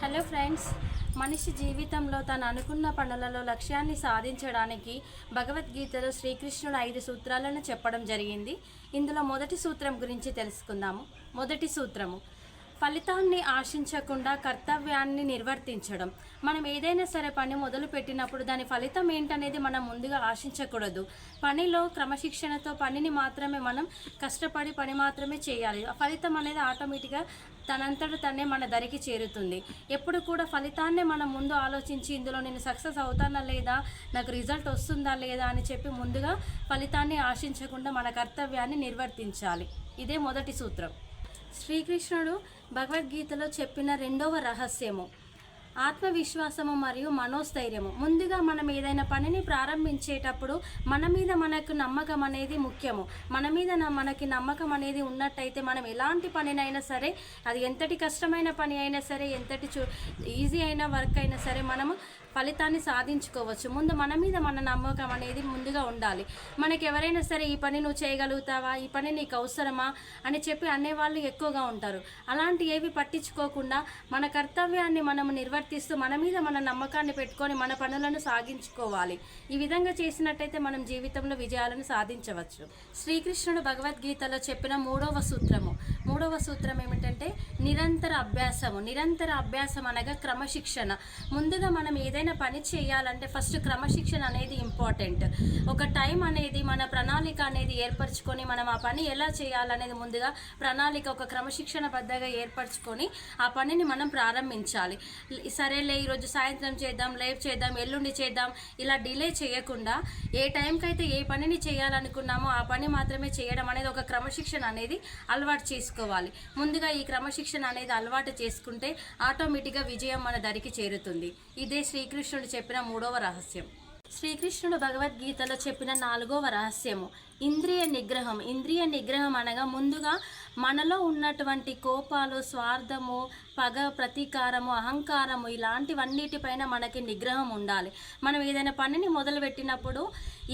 Hello friends, మనిషి జీవితంలో తను అనుకున్న పనులలో లక్ష్యాన్ని సాధించడానికి భగవద్గీతలో శ్రీకృష్ణుడు 5 సూత్రాలను చెప్పడం జరిగింది. ఇందులో మొదటి సూత్రం గురించి తెలుసుకుందాము. మొదటి సూత్రము, ఫలితాన్ని ఆశించకుండా కర్తవ్యాన్ని నిర్వర్తించడం. మనం ఏదైనా సరే పని మొదలు పెట్టినప్పుడు దాని ఫలితం ఏంటనేది మనం ముందుగా ఆశించకూడదు. పనిలో క్రమశిక్షణతో పనిని మాత్రమే మనం కష్టపడి పని మాత్రమే చేయాలి. ఆ ఫలితం అనేది ఆటోమేటిక్గా తనంతట తనే మన దరికి చేరుతుంది. ఎప్పుడు కూడా ఫలితాన్నే మనం ముందు ఆలోచించి ఇందులో నేను సక్సెస్ అవుతానా లేదా, నాకు రిజల్ట్ వస్తుందా లేదా అని చెప్పి ముందుగా ఫలితాన్ని ఆశించకుండా మన కర్తవ్యాన్ని నిర్వర్తించాలి. ఇదే మొదటి సూత్రం. శ్రీకృష్ణుడు భగవద్గీతలో చెప్పిన రెండవ రహస్యము ఆత్మవిశ్వాసము మరియు మనోస్థైర్యము. ముందుగా మనం ఏదైనా పనిని ప్రారంభించేటప్పుడు మన మీద మనకు నమ్మకం అనేది ముఖ్యము. మన మీద మనకి నమ్మకం అనేది ఉన్నట్టయితే మనం ఎలాంటి పనినైనా సరే, అది ఎంతటి కష్టమైన పని అయినా సరే, ఎంతటి ఈజీ అయిన వర్క్ అయినా సరే మనము ఫలితాన్ని సాధించుకోవచ్చు. ముందు మన మీద మన నమ్మకం అనేది ముందుగా ఉండాలి. మనకి ఎవరైనా సరే ఈ పని నువ్వు చేయగలుగుతావా, ఈ పని నీకు అవసరమా అని చెప్పి అనేవాళ్ళు ఎక్కువగా ఉంటారు. అలాంటి ఏవి పట్టించుకోకుండా మన కర్తవ్యాన్ని మనము నిర్వర్తిస్తూ మన మీద మన నమ్మకాన్ని పెట్టుకొని మన పనులను సాగించుకోవాలి. ఈ విధంగా చేసినట్టయితే మనం జీవితంలో విజయాలను సాధించవచ్చు. శ్రీకృష్ణుడు భగవద్గీతలో చెప్పిన మూడవ సూత్రం ఏమిటంటే నిరంతర అభ్యాసము. నిరంతర అభ్యాసం అనగా క్రమశిక్షణ. ముందుగా మనం ఏదైనా పని చేయాలంటే ఫస్ట్ క్రమశిక్షణ అనేది ఇంపార్టెంట్. ఒక టైం అనేది మన ప్రణాళిక అనేది ఏర్పరచుకొని మనం ఆ పని ఎలా చేయాలనేది ముందుగా ప్రణాళిక ఒక క్రమశిక్షణ బద్ధంగా ఏర్పరచుకొని ఆ పనిని మనం ప్రారంభించాలి. సరేలే ఈరోజు సాయంత్రం చేద్దాం, రేపు చేద్దాం, ఎల్లుండి చేద్దాం, ఇలా డిలే చేయకుండా ఏ టైంకి అయితే ఏ పనిని చేయాలనుకున్నామో ఆ పని మాత్రమే చేయడం అనేది ఒక క్రమశిక్షణ అనేది అలవాటు చేసుకోవాలి. ముందుగా ఈ క్రమశిక్షణ అనేది అలవాటు చేసుకుంటే ఆటోమేటిక్గా విజయం మన దరికి చేరుతుంది. ఇదే శ్రీకృష్ణుడు చెప్పిన మూడవ రహస్యం. శ్రీకృష్ణుడు భగవద్గీతలో చెప్పిన 4వ రహస్యము ఇంద్రియ నిగ్రహం. ఇంద్రియ నిగ్రహం అనగా ముందుగా మనలో ఉన్నటువంటి కోపాలు, స్వార్థము, పగ, ప్రతీకారము, అహంకారము ఇలాంటివన్నిటిపైన మనకి నిగ్రహం ఉండాలి. మనం ఏదైనా పనిని మొదలుపెట్టినప్పుడు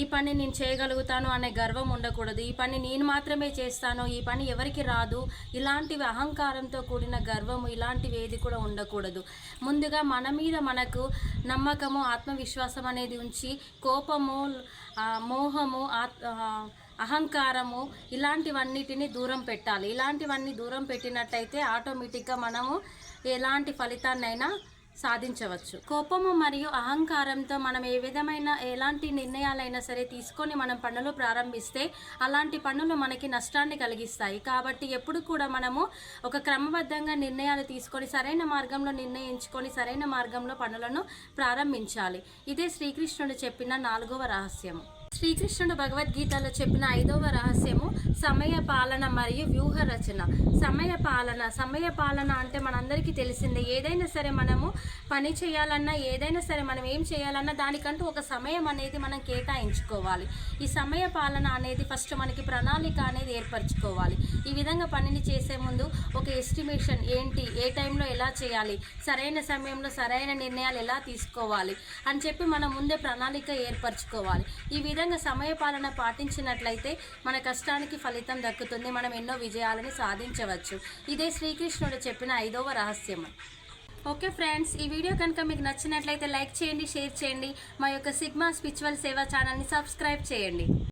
ఈ పని నేను చేయగలుగుతాను అనే గర్వం ఉండకూడదు. ఈ పని నేను మాత్రమే చేస్తాను, ఈ పని ఎవరికి రాదు, ఇలాంటివి అహంకారంతో కూడిన గర్వము ఇలాంటివి ఏది కూడా ఉండకూడదు. ముందుగా మన మీద మనకు నమ్మకము, ఆత్మవిశ్వాసం అనేది ఉంచి కోపము, మోహము, అహంకారము ఇలాంటివన్నిటిని దూరం పెట్టాలి. ఇలాంటివన్నీ దూరం పెట్టినట్టయితే ఆటోమేటిక్గా మనము ఎలాంటి ఫలితాన్నైనా సాధించవచ్చు. కోపము మరియు అహంకారంతో మనం ఏ విధమైన ఎలాంటి నిర్ణయాలైనా సరే తీసుకొని మనం పనులు ప్రారంభిస్తే అలాంటి పనులు మనకి నష్టాన్ని కలిగిస్తాయి. కాబట్టి ఎప్పుడు కూడా మనము ఒక క్రమబద్ధంగా నిర్ణయాలు తీసుకొని సరైన మార్గంలో నిర్ణయించుకొని సరైన మార్గంలో పనులను ప్రారంభించాలి. ఇదే శ్రీకృష్ణుడు చెప్పిన 4వ రహస్యము. శ్రీకృష్ణుడు భగవద్గీతలో చెప్పిన 5వ రహస్యము సమయ పాలన మరియు వ్యూహ రచన. సమయ పాలన అంటే మనందరికీ తెలిసిందే. ఏదైనా సరే మనము పని చేయాలన్నా, ఏదైనా సరే మనం ఏం చేయాలన్నా దానికంటూ ఒక సమయం అనేది మనం కేటాయించుకోవాలి. ఈ సమయ పాలన అనేది ఫస్ట్ మనకి ప్రణాళిక అనేది ఏర్పరచుకోవాలి. ఈ విధంగా పనిని చేసే ముందు ఒక ఎస్టిమేషన్ ఏంటి, ఏ టైంలో ఎలా చేయాలి, సరైన సమయంలో సరైన నిర్ణయాలు ఎలా తీసుకోవాలి అని చెప్పి మనం ముందే ప్రణాళిక ఏర్పరచుకోవాలి. ఈ విధంగా సమయపాలన పాటించినట్లయితే మన కష్టానికి ఫలితం దక్కుతుంది. మనం ఎన్నో విజయాలను సాధించవచ్చు. ఇదే శ్రీకృష్ణుడు చెప్పిన 5వ రహస్యము. ఓకే ఫ్రెండ్స్, ఈ వీడియో కనుక మీకు నచ్చినట్లయితే లైక్ చేయండి, షేర్ చేయండి. మా యొక్క సిగ్మా స్పిరిచువల్ సేవ ఛానల్ని సబ్స్క్రైబ్ చేయండి.